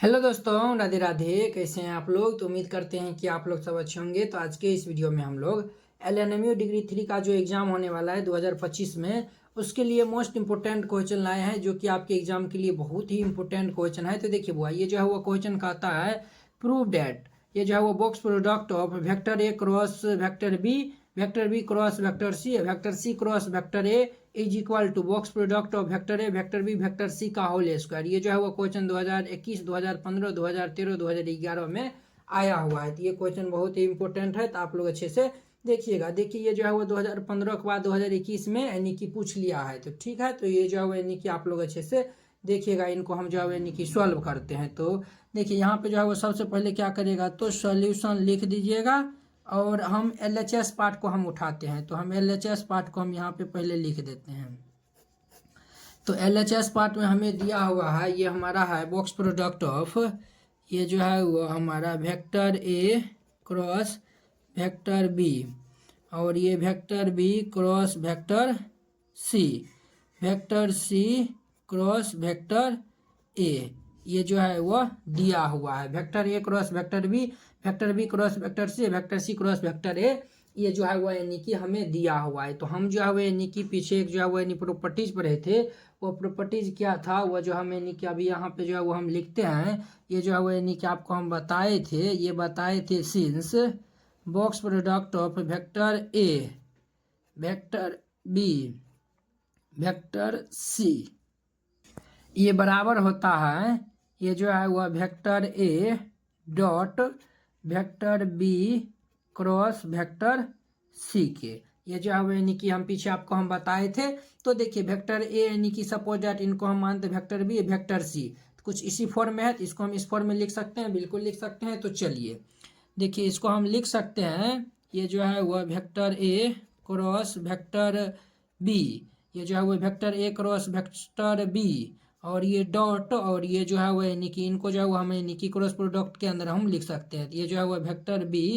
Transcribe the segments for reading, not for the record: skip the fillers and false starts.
Hello दोस्तों, राधे राधे। कैसे हैं आप लोग? तो उम्मीद करते हैं कि आप लोग सब अच्छे होंगे। तो आज के इस वीडियो में हम लोग LNMU डिग्री 3 का जो एग्ज़ाम होने वाला है 2025 में, उसके लिए मोस्ट इंपोर्टेंट क्वेश्चन लाए हैं, जो कि आपके एग्जाम के लिए बहुत ही इंपॉर्टेंट क्वेश्चन है। तो देखिए बुआ, ये जो है वो क्वेश्चन कहता है प्रूव डैट, ये जो है वो box product of vector A cross vector B cross vector C cross vector A is equal to box product of vector A vector B vector C का होल स्क्वायर। ये जो है वो क्वेश्चन 2021, 2015, 2013, 2011 में आया हुआ है। तो ये क्वेश्चन बहुत ही इंपॉर्टेंट है, तो आप लोग अच्छे से देखिएगा। देखिए ये जो है वो 2015 के बाद 2021 में यानी कि पूछ लिया है, तो ठीक है। तो ये जो है वो यानी कि आप लोग अच्छे से देखिएगा, इनको हम जो है यानी कि सॉल्व करते हैं। तो देखिए यहाँ पे जो है वो सबसे पहले क्या करेगा, तो सॉल्यूशन लिख दीजिएगा और हम LHS पार्ट को हम उठाते हैं। तो हम LHS पार्ट को हम यहाँ पे पहले लिख देते हैं। तो LHS पार्ट में हमें दिया हुआ है, ये हमारा है बॉक्स प्रोडक्ट ऑफ, ये जो है वो हमारा vector A cross vector B, और ये vector B cross vector C cross vector A, ये जो है वो दिया हुआ है। Vector A cross vector B cross vector C cross vector A, ये जो है वो यानी कि हमें दिया हुआ है। तो हम जो है वो यानी कि पीछे एक जो है वो यानी प्रॉपर्टीज पढ़े थे, वो प्रॉपर्टीज क्या था, वो जो हम यानी कि अभी यहाँ पे जो है वो हम लिखते हैं। ये जो है वो यानी कि आपको हम बताए थे, ये बताए थे since box product of vector A vector B vector C, ये बराबर होता है, ये जो है वह vector A dot vector B cross vector C के। ये जो है यानी कि हम पीछे आपको हम बताए थे। तो देखिए वेक्टर ए यानी कि सपोज डैट, इनको हम मानते वेक्टर बी वेक्टर सी, तो कुछ इसी फॉर्म में है, तो इसको हम इस फॉर्म में लिख सकते हैं, बिल्कुल लिख सकते हैं। तो चलिए देखिए इसको हम लिख सकते हैं, ये जो है वह vector A cross vector B, ये जो है वो vector A cross vector B, और ये डॉट, और ये जो है वो यानी कि इनको जो है वो हमें यानी कि क्रॉस प्रोडक्ट के अंदर हम लिख सकते हैं। ये जो है वो vector B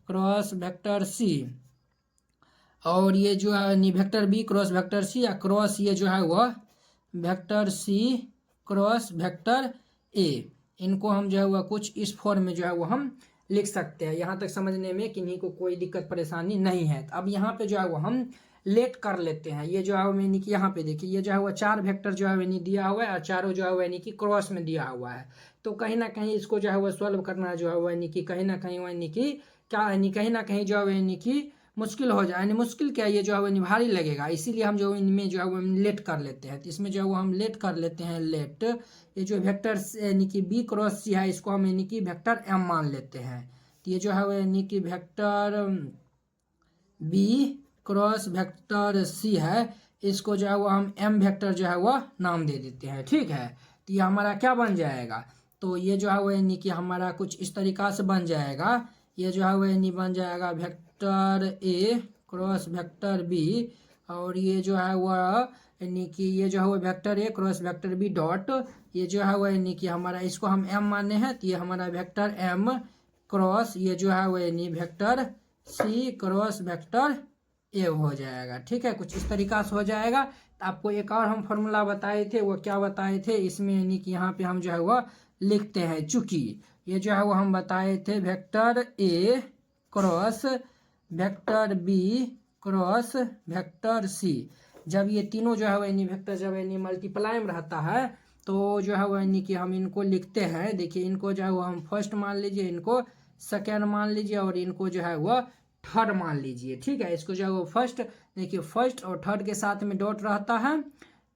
cross vector C, और ये जो है यानी vector B cross vector C या क्रॉस ये जो है वह vector C cross vector A, इनको हम जो है वह कुछ इस फॉर्म में जो है वो हम लिख सकते हैं। यहाँ तक समझने में किन्हीं को कोई दिक्कत परेशानी नहीं है। तो अब यहाँ पे जो है वो हम लेट कर लेते हैं। ये जो है वो यानी कि यहाँ पे देखिए, ये जो है वो 4 वेक्टर जो है यानी दिया हुआ है, और चारों जो है वो यानी कि क्रॉस में दिया हुआ है। तो कहीं ना कहीं इसको जो है वो सॉल्व करना जो है वो यानी कि कहीं ना कहीं यानी कि क्या यानी कहीं ना कहीं जो है यानी कि मुश्किल हो जाए, यानी मुश्किल क्या, ये जो है वो भारी लगेगा। इसीलिए हम जो इनमें जो है वो लेट कर लेते हैं। तो इसमें जो है वो हम लेट कर लेते हैं लेट, ये जो वेक्टर यानी कि बी क्रॉस सी है, इसको हम यानी कि वेक्टर एम मान लेते हैं। तो ये जो है वो यानी कि vector B cross vector C है, इसको जो है वो हम एम वेक्टर जो है वो नाम दे देते हैं, ठीक है। तो ये हमारा क्या बन जाएगा, तो ये जो है वो यानी कि हमारा कुछ इस तरीका से बन जाएगा। ये जो है वो यानी बन जाएगा vector A cross vector B, और ये जो है वह यानी कि ये जो है वो vector A cross vector B dot, ये जो है वो यानी कि हमारा इसको हम एम माने हैं, तो ये हमारा वेक्टर एम क्रॉस ये जो है वो यानी vector C cross vector A हो जाएगा, ठीक है। कुछ इस तरीका से हो जाएगा। तो आपको एक और हम फॉर्मूला बताए थे, वो क्या बताए थे, इसमें यानी कि यहाँ पे हम जो है वो लिखते हैं, चूंकि ये जो है वो हम बताए थे vector A cross vector B cross vector C, जब ये तीनों जो है वो यानी वेक्टर जब यानी मल्टीप्लाई में रहता है, तो जो है वो यानी कि हम इनको लिखते हैं। देखिए इनको जो है वो हम फर्स्ट मान लीजिए, इनको सेकेंड मान लीजिए, और इनको जो है वो थर्ड मान लीजिए, ठीक है। इसको जो है वो फर्स्ट, देखिए फर्स्ट और थर्ड के साथ में डॉट रहता है,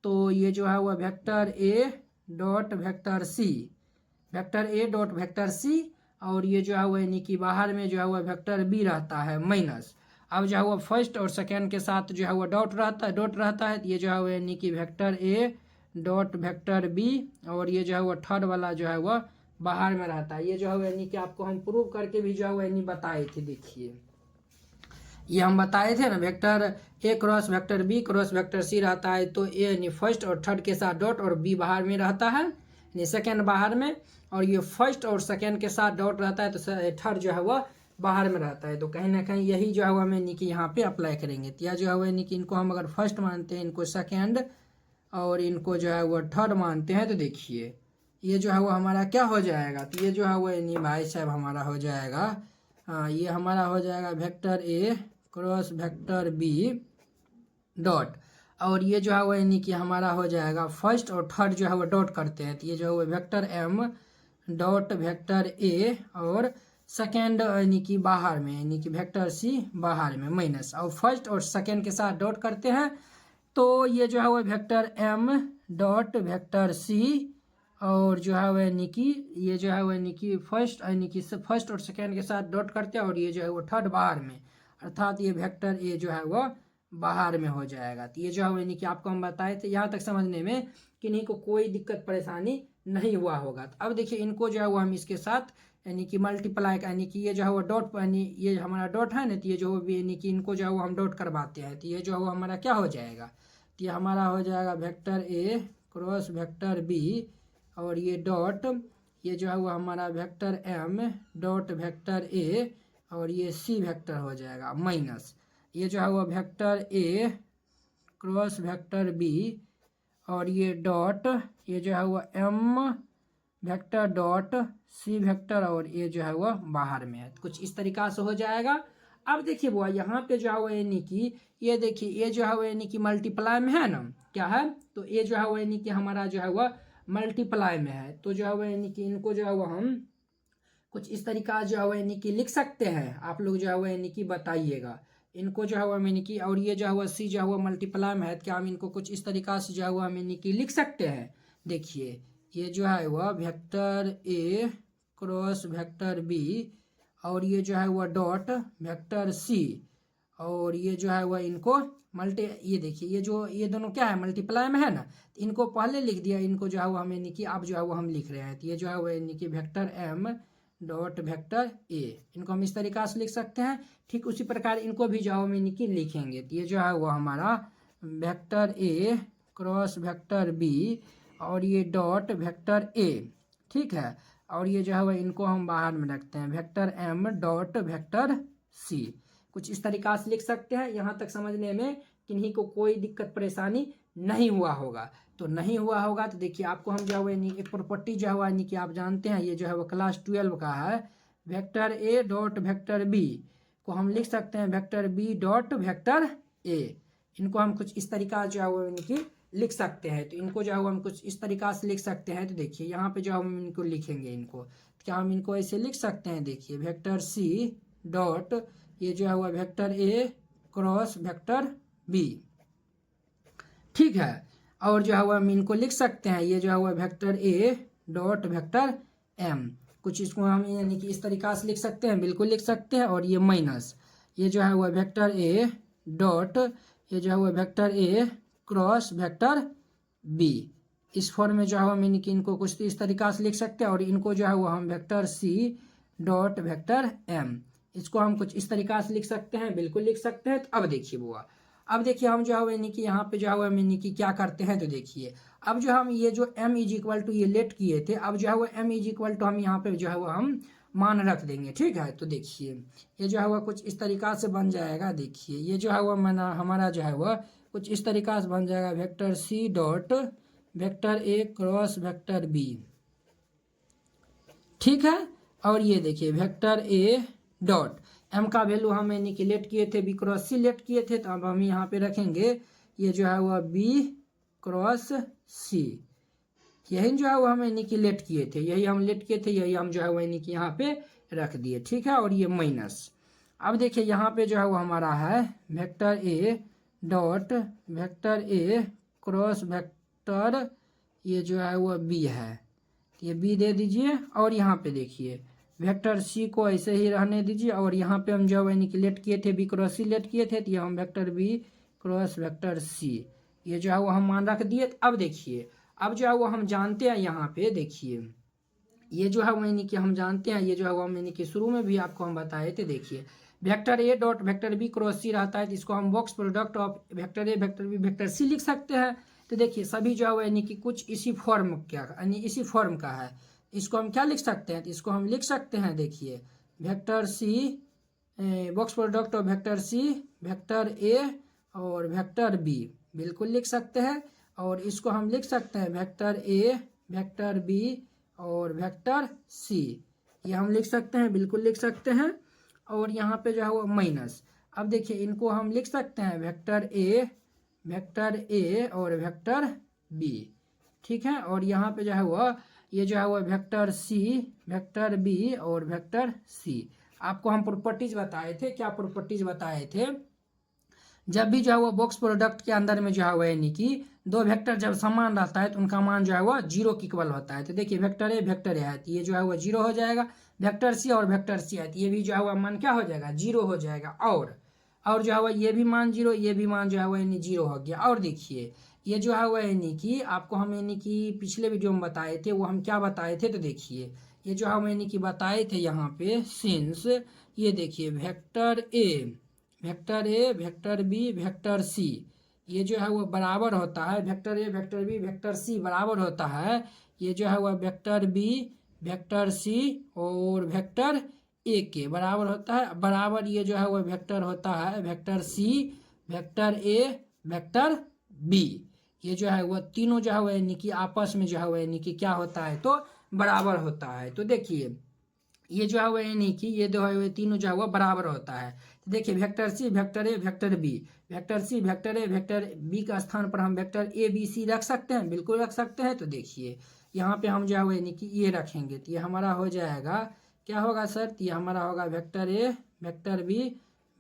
तो ये जो है वो vector A dot vector C, vector A dot vector C, और ये जो है वो यानी कि बाहर में जो है वो वेक्टर बी रहता है माइनस। अब जो है वो फर्स्ट और सेकेंड के साथ जो है वो डॉट रहता है, तो ये जो है वो यानी कि vector A dot vector B, और ये जो है वो थर्ड वाला जो है वो बाहर में रहता है। ये जो है यानी कि आपको हम प्रूव करके भी जो है वो यानी बताए थे। देखिए ये हम बताए थे ना, vector A cross vector B cross vector C रहता है, तो ए यानी फर्स्ट और थर्ड के साथ डॉट, और बी बाहर में रहता है यानी सेकेंड बाहर में, और ये फर्स्ट और सेकेंड के साथ डॉट रहता है, तो थर्ड जो है वह बाहर में रहता है। तो कहीं ना कहीं यही जो है वो हमें यानी कि यहाँ पे अप्लाई करेंगे। तो यह जो है वो यानी कि इनको हम अगर फर्स्ट मानते हैं, इनको सेकेंड, और इनको जो है वो थर्ड मानते हैं, तो देखिए ये जो है वो हमारा क्या हो जाएगा, तो ये जो है वो यानी भाई साहब हमारा हो जाएगा, ये हमारा हो जाएगा vector A cross vector B dot, और ये जो है वो यानी कि हमारा हो जाएगा फर्स्ट और थर्ड जो है वो डॉट करते हैं, तो ये जो है वो vector M dot vector A, और सेकेंड यानी कि बाहर में यानी कि वेक्टर सी बाहर में माइनस, और फर्स्ट और सेकेंड के साथ डॉट करते हैं, तो ये जो है वो vector M dot vector C, और जो है वो यानी कि ये जो है वो यानी कि फर्स्ट और सेकेंड के साथ डॉट करते हैं, और ये जो है वो थर्ड बाहर में, अर्थात ये वेक्टर ए जो है वो बाहर में हो जाएगा। तो ये जो है यानी कि आपको हम बताए थे, यहाँ तक समझने में किन्हीं को कोई दिक्कत परेशानी नहीं हुआ होगा। तो अब देखिए इनको जो है वो हम इसके साथ यानी कि मल्टीप्लाई, यानी कि ये जो है वो डॉट, यानी ये हमारा डॉट है ना, तो ये जो भी यानी कि इनको जो है वो हम डॉट करवाते हैं, तो ये जो है वो हमारा क्या हो जाएगा, तो ये हमारा हो जाएगा vector A cross vector B, और ये डॉट, ये जो है वो हमारा vector M dot vector A, और ये सी वेक्टर हो जाएगा माइनस, ये जो है वो vector A cross vector B, और ये डॉट, ये जो है वो M vector dot C vector, और ये जो है वो बाहर में है, कुछ इस तरीका से हो जाएगा। अब देखिए बुआ यहाँ पे जो है वो यानी कि ये देखिए ये जो है वो यानी कि मल्टीप्लाई में है ना, क्या है, तो ये जो है वो यानी कि हमारा जो है वो मल्टीप्लाई में है, तो जो है वो यानी कि इनको जो है वो हम कुछ इस तरीका जो है वो यानी कि लिख सकते हैं, आप लोग जो है वो यानी कि बताइएगा इनको जो है वो यानी कि, और ये जो है वो सी जो है वो मल्टीप्लाई में है, क्या हम इनको कुछ इस तरीका से जो है वो हम यानी कि लिख सकते हैं। देखिए ये जो है वह vector A cross vector B, और ये जो है वह डॉट वेक्टर सी, और ये जो है वह इनको ये देखिए ये दोनों क्या है मल्टीप्लाई में है ना, तो इनको पहले लिख दिया, इनको जो है वो हम यानी कि अब जो है वो हम लिख रहे हैं, तो ये जो है वो यानी कि vector M dot vector A, इनको हम इस तरीका से लिख सकते हैं। ठीक उसी प्रकार इनको भी जो है यानी कि लिखेंगे, तो ये जो है वो हमारा vector A cross vector B, और ये डॉट वेक्टर ए, ठीक है, और ये जो है वह इनको हम बाहर में रखते हैं vector M dot vector C, कुछ इस तरीका से लिख सकते हैं। यहाँ तक समझने में किन्हीं को कोई दिक्कत परेशानी नहीं हुआ होगा, तो नहीं हुआ होगा तो देखिए आपको हम जो है एक प्रॉपर्टी जो है यानी कि आप जानते हैं, ये जो है वो क्लास 12 का है, vector A dot vector B को हम लिख सकते हैं vector B dot vector A, इनको हम कुछ इस तरीका जो है वो यानी कि लिख सकते हैं, तो इनको जो है हम कुछ इस तरीका से लिख सकते हैं। तो देखिए यहाँ पे जो हम इनको लिखेंगे, इनको क्या हम इनको ऐसे लिख सकते हैं, देखिए वेक्टर सी डॉट ये जो है वह vector A cross vector B, ठीक है, और जो है वह हम इनको लिख सकते हैं, ये जो है वह vector A dot vector M, कुछ इसको हम यानी कि इस तरीका से लिख सकते हैं, बिल्कुल लिख सकते हैं, और ये माइनस ये जो है वह वेक्टर ए डॉट ये जो है वह vector A cross vector B, इस फॉर्म में जो है हम यानी कि इनको कुछ इस तरीका से लिख सकते हैं, और इनको जो है वो हम vector C dot vector M, इसको हम कुछ इस तरीका से लिख सकते हैं, बिल्कुल लिख सकते हैं। तो अब देखिए बुआ, अब देखिए हम जो है यानी कि यहाँ पे जो है हम यानी कि क्या करते हैं, तो देखिए अब जो हम ये जो m इज इक्वल टू ये लेट किए थे, अब जो है वो m इज इक्वल टू हम यहाँ पे जो है वो हम मान रख देंगे, ठीक है। तो देखिए ये जो है वह कुछ इस तरीका से बन जाएगा, देखिए ये जो है वह हमारा जो है वह कुछ इस तरीका से बन जाएगा vector C dot vector A cross vector B, ठीक है, और ये देखिए वेक्टर ए डॉट एम का वैल्यू हम यानी कि लेट किए थे बी क्रॉस सी लेट किए थे, तो अब हम यहाँ पे रखेंगे ये जो है वह बी क्रॉस सी, यही जो है वो हम यानी कि लेट किए थे, यही हम लेट किए थे, यही हम जो है वो यानी कि यहाँ पे रख दिए, ठीक है, और ये माइनस। अब देखिए यहाँ पे जो है वो हमारा है vector A dot vector A cross vector ये जो है वो बी है, ये बी दे दीजिए, और यहाँ पे देखिए वेक्टर सी को ऐसे ही रहने दीजिए, और यहाँ पे हम जो है यानी कि लेट किए थे बी क्रॉस सी लेट किए थे, तो ये हम vector B cross vector C ये जो है वो हम मान रख दिए। अब देखिए अब जो है वो हम जानते हैं, यहाँ पे देखिए ये जो है वो यानी कि हम जानते हैं, ये जो है वो हम यानी कि शुरू में भी आपको हम बताए थे, देखिए vector A dot vector B cross C रहता है, तो इसको हम box product of vector A vector B vector C लिख सकते हैं। तो देखिए सभी जो है वो यानी कि कुछ इसी फॉर्म क्या यानी इसी फॉर्म का है, इसको हम क्या लिख सकते हैं, तो इसको हम लिख सकते हैं, देखिए vector C box product of vector C vector A और वेक्टर बी, बिल्कुल लिख सकते हैं, और इसको हम लिख सकते हैं वेक्टर ए वेक्टर बी और वेक्टर सी, ये हम लिख सकते हैं, बिल्कुल लिख सकते हैं। और यहाँ पे जो है वो माइनस, अब देखिए इनको हम लिख सकते हैं वेक्टर ए और वेक्टर बी, ठीक है। और यहाँ पे जो है वो ये जो है वो वेक्टर सी, वेक्टर बी और वेक्टर सी। आपको हम प्रॉपर्टीज बताए थे, क्या प्रॉपर्टीज बताए थे, जब भी जो है वो बॉक्स प्रोडक्ट के अंदर में जो है वो यानी कि दो वेक्टर जब समान रहता है तो उनका मान जो है वो जीरो के इक्वल होता है। तो देखिए वेक्टर ए है तो ये जो है वो जीरो हो जाएगा, वेक्टर सी और वेक्टर सी है तो ये भी जो है वो मान क्या हो जाएगा, जीरो हो जाएगा। और जो है वो ये भी मान जीरो, ये भी मान जो है वो यानी जीरो हो गया। और देखिए ये जो है वो यानी कि आपको हम यानी कि पिछले वीडियो में बताए थे, वो हम क्या बताए थे, तो देखिए ये जो हम यानी कि बताए थे यहाँ पे सिंस, ये देखिए vector A, vector B, vector C, ये जो है वो बराबर होता है, vector A, vector B, vector C बराबर होता है, ये जो है वो वेक्टर बी, वेक्टर सी और वेक्टर ए के बराबर होता है। बराबर ये जो है वो वेक्टर होता है vector C, vector A, vector B, ये जो है वो तीनों जो है वो यानी कि आपस में जो है वो यानी कि क्या होता है, तो बराबर होता है। तो देखिए ये जो है वो यानी कि ये जो है वो तीनों जो है वो बराबर होता है। तो देखिए vector C, vector A, vector B, vector C, vector A, vector B का स्थान पर हम वेक्टर ए बी सी रख सकते हैं, बिल्कुल रख सकते हैं। तो देखिए यहाँ पे हम जो है वो यानी कि ये रखेंगे तो ये हमारा हो जाएगा, क्या होगा सर, तो ये हमारा होगा vector A, vector B,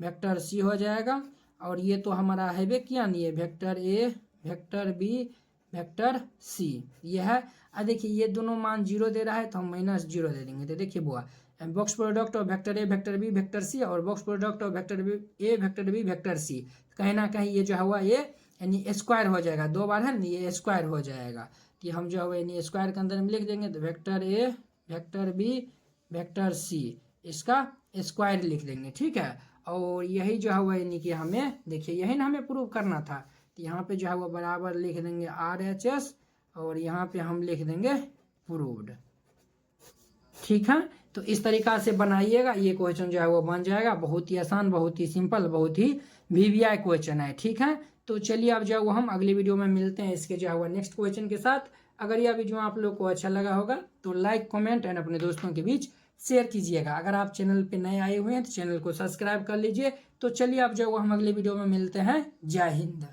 vector C हो जाएगा। और ये तो हमारा है वे किया नहीं है, vector A, vector B, vector C, ये है। अब देखिए ये दोनों मान जीरो दे रहा है तो हम माइनस जीरो दे देंगे। तो देखिए बुआ box product of vector A, vector B, vector C और box product of vector B A, vector B, vector C, कहीं ना कहीं ये जो है हुआ ये यानी स्क्वायर हो जाएगा, दो बार है ना, ये स्क्वायर हो जाएगा। तो हम जो है यानी स्क्वायर के अंदर में लिख देंगे, तो vector A, vector B, vector C, इसका स्क्वायर लिख देंगे, ठीक है। और यही जो है यानी कि हमें देखिए यही ना हमें प्रूव करना था, तो यहाँ पे जो है वो बराबर लिख देंगे RHS और यहाँ पे हम लिख देंगे प्रूव्ड, ठीक है। तो इस तरीका से बनाइएगा, ये क्वेश्चन जो है वो बन जाएगा। बहुत ही आसान, बहुत ही सिंपल, बहुत ही VVI क्वेश्चन है, ठीक है। तो चलिए अब जो है वो हम अगली वीडियो में मिलते हैं इसके जो है वो नेक्स्ट क्वेश्चन के साथ। अगर यह वीडियो आप लोग को अच्छा लगा होगा तो लाइक, कमेंट एंड अपने दोस्तों के बीच शेयर कीजिएगा। अगर आप चैनल पे नए आए हुए हैं तो चैनल को सब्सक्राइब कर लीजिए। तो चलिए अब जो है वो हम अगले वीडियो में मिलते हैं। जय हिंद।